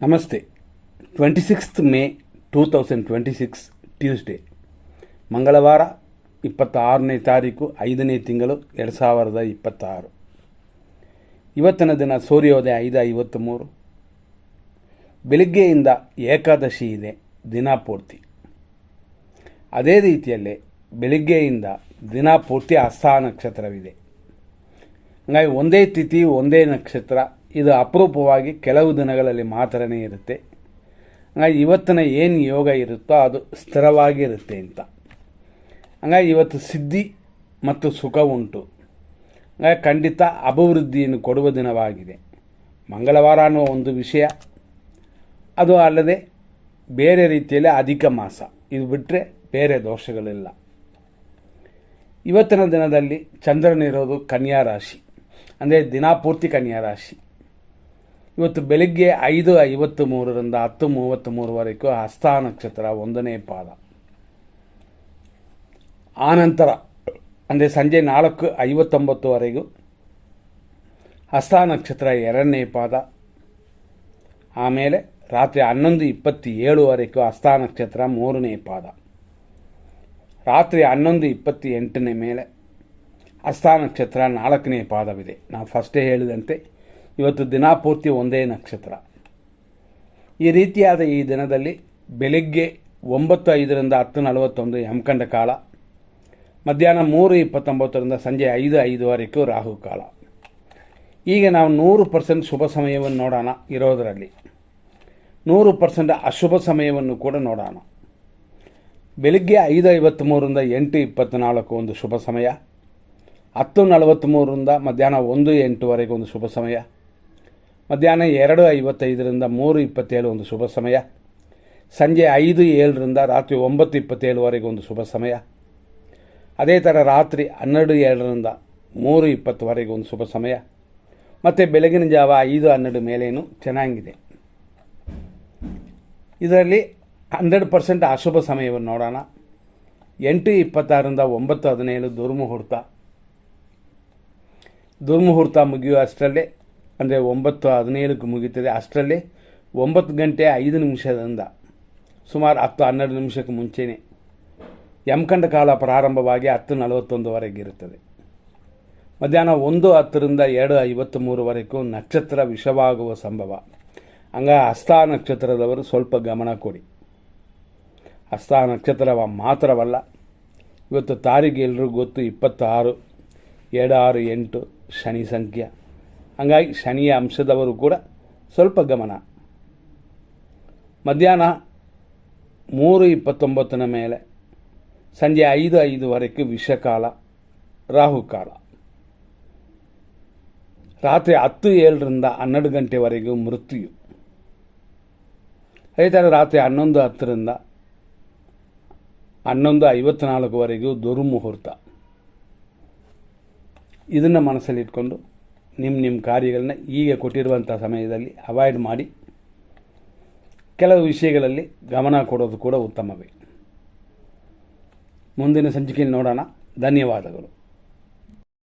ನಮಸ್ತೆ. 26th May 2026 Tuesday, ಮಂಗಳವಾರ, 26ನೇ ತಾರೀಕು 5ನೇ ತಿಂಗಳು 2026. ಇವತ್ತಿನ ದಿನ ಸೂರ್ಯೋದಯ 5:53. ಬೆಳಿಗ್ಗೆಯಿಂದ ಏಕಾದಶಿ ಇದೆ ದಿನ ಪೂರ್ತಿ. ಅದೇ ರೀತಿಯಲ್ಲೇ ಬೆಳಿಗ್ಗೆಯಿಂದ ದಿನ ಪೂರ್ತಿ ಹಸ್ತ ನಕ್ಷತ್ರವಿದೆ. ಹಾಗಾಗಿ ಒಂದೇ ತಿಥಿ ಒಂದೇ ನಕ್ಷತ್ರ, ಇದು ಅಪರೂಪವಾಗಿ ಕೆಲವು ದಿನಗಳಲ್ಲಿ ಮಾತ್ರನೇ ಇರುತ್ತೆ. ಹಾಗಾಗಿ ಇವತ್ತಿನ ಏನು ಯೋಗ ಇರುತ್ತೋ ಅದು ಸ್ಥಿರವಾಗಿರುತ್ತೆ ಅಂತ. ಹಾಗಾಗಿ ಇವತ್ತು ಸಿದ್ಧಿ ಮತ್ತು ಸುಖ ಉಂಟು. ಹಾಗಾಗಿ ಖಂಡಿತ ಅಭಿವೃದ್ಧಿಯನ್ನು ಕೊಡುವ ದಿನವಾಗಿದೆ. ಮಂಗಳವಾರ ಅನ್ನುವ ಒಂದು ವಿಷಯ, ಅದು ಅಲ್ಲದೆ ಬೇರೆ ರೀತಿಯಲ್ಲಿ ಅಧಿಕ ಮಾಸ, ಇದು ಬಿಟ್ಟರೆ ಬೇರೆ ದೋಷಗಳಿಲ್ಲ. ಇವತ್ತಿನ ದಿನದಲ್ಲಿ ಚಂದ್ರನಿರೋದು ಕನ್ಯಾ ರಾಶಿ, ಅಂದರೆ ದಿನಪೂರ್ತಿ ಕನ್ಯಾ ರಾಶಿ. ಇವತ್ತು ಬೆಳಿಗ್ಗೆ 5:53ರಿಂದ 10:33ವರೆಗೂ ಹಸ್ತ ನಕ್ಷತ್ರ 1ನೇ ಪಾದ. ಆನಂತರ ಅಂದರೆ ಸಂಜೆ 4:59ವರೆಗೂ ಹಸ್ತ ನಕ್ಷತ್ರ 2ನೇ ಪಾದ. ಆಮೇಲೆ ರಾತ್ರಿ 11:27ವರೆಗೂ ಹಸ್ತ ನಕ್ಷತ್ರ 3ನೇ ಪಾದ. ರಾತ್ರಿ 11:28 ಮೇಲೆ ಹಸ್ತ ನಕ್ಷತ್ರ 4ನೇ ಪಾದವಿದೆ. ನಾವು ಫಸ್ಟೇ ಹೇಳಿದಂತೆ ಇವತ್ತು ದಿನಪೂರ್ತಿ ಒಂದೇ ನಕ್ಷತ್ರ. ಈ ರೀತಿಯಾದ ಈ ದಿನದಲ್ಲಿ ಬೆಳಿಗ್ಗೆ 9:05ರಿಂದ 10:41 ಯಮಕಂಡ ಕಾಲ, ಮಧ್ಯಾಹ್ನ 3:29ರಿಂದ ಸಂಜೆ 5:05ವರೆಗೂ ರಾಹುಕಾಲ. ಈಗ ನಾವು 100% ಶುಭ ಸಮಯವನ್ನು ನೋಡೋಣ. ಇರೋದರಲ್ಲಿ 100% ಅಶುಭ ಸಮಯವನ್ನು ಕೂಡ ನೋಡೋಣ. ಬೆಳಿಗ್ಗೆ 5:53ರಿಂದ 8:24 ಒಂದು ಶುಭ ಸಮಯ, 10:43ರಿಂದ ಮಧ್ಯಾಹ್ನ 1:08ವರೆಗೆ ಒಂದು ಶುಭ ಸಮಯ, ಮಧ್ಯಾಹ್ನ 2:55ರಿಂದ 3:27 ಒಂದು ಶುಭ ಸಮಯ, ಸಂಜೆ 5:07ರಿಂದ ರಾತ್ರಿ 9:27ವರೆಗೆ ಒಂದು ಶುಭ ಸಮಯ, ಅದೇ ಥರ ರಾತ್ರಿ 12:02ರಿಂದ 3:20ವರೆಗೆ ಒಂದು ಶುಭ ಸಮಯ, ಮತ್ತು ಬೆಳಗಿನ ಜಾವ 5:12 ಮೇಲೇನು ಚೆನ್ನಾಗಿದೆ. ಇದರಲ್ಲಿ 100% ಅಶುಭ ಸಮಯವನ್ನು ನೋಡೋಣ. 8:26ರಿಂದ 9:17 ದುರ್ಮುಹೂರ್ತ ಮುಗಿಯುವ ಅಷ್ಟರಲ್ಲೇ, ಅಂದರೆ 9:17ಕ್ಕೆ ಮುಗಿಯುತ್ತದೆ. ಅಷ್ಟರಲ್ಲೇ 9:05 ಸುಮಾರು 10-12 ಮುಂಚೆಯೇ ಯಮಕಂಡ ಕಾಲ ಪ್ರಾರಂಭವಾಗಿ 10:41ವರೆಗೆ ಇರುತ್ತದೆ. ಮಧ್ಯಾಹ್ನ 1:10ರಿಂದ 2:53ವರೆಗೂ ನಕ್ಷತ್ರ ವಿಷವಾಗುವ ಸಂಭವ. ಹಂಗಾಗಿ ಹಸ್ತ ನಕ್ಷತ್ರದವರು ಸ್ವಲ್ಪ ಗಮನ ಕೊಡಿ. ಹಸ್ತ ನಕ್ಷತ್ರ ಮಾತ್ರವಲ್ಲ, ಇವತ್ತು ತಾರೀಕು ಎಲ್ರಿಗೂ ಗೊತ್ತು, 26/7/8 ಶನಿ ಸಂಖ್ಯೆ. ಹಾಗಾಗಿ ಶನಿಯ ಅಂಶದವರು ಕೂಡ ಸ್ವಲ್ಪ ಗಮನ. ಮಧ್ಯಾಹ್ನ 3:29 ಮೇಲೆ ಸಂಜೆ 5:05ವರೆಗೂ ವಿಷಕಾಲ, ರಾಹುಕಾಲ. ರಾತ್ರಿ 10:07ರಿಂದ 12 ಗಂಟೆವರೆಗೂ ಮೃತ್ಯು. ಅದೇ ಥರ ರಾತ್ರಿ 11:10ರಿಂದ 11:54ವರೆಗೂ ದುರ್ಮುಹೂರ್ತ. ಇದನ್ನು ಮನಸ್ಸಲ್ಲಿಟ್ಕೊಂಡು ನಿಮ್ಮ ಕಾರ್ಯಗಳನ್ನ ಈಗ ಕೊಟ್ಟಿರುವಂಥ ಸಮಯದಲ್ಲಿ ಅವಾಯ್ಡ್ ಮಾಡಿ ಕೆಲವು ವಿಷಯಗಳಲ್ಲಿ ಗಮನ ಕೊಡೋದು ಕೂಡ ಉತ್ತಮವೇ. ಮುಂದಿನ ಸಂಚಿಕೆಯಲ್ಲಿ ನೋಡೋಣ. ಧನ್ಯವಾದಗಳು.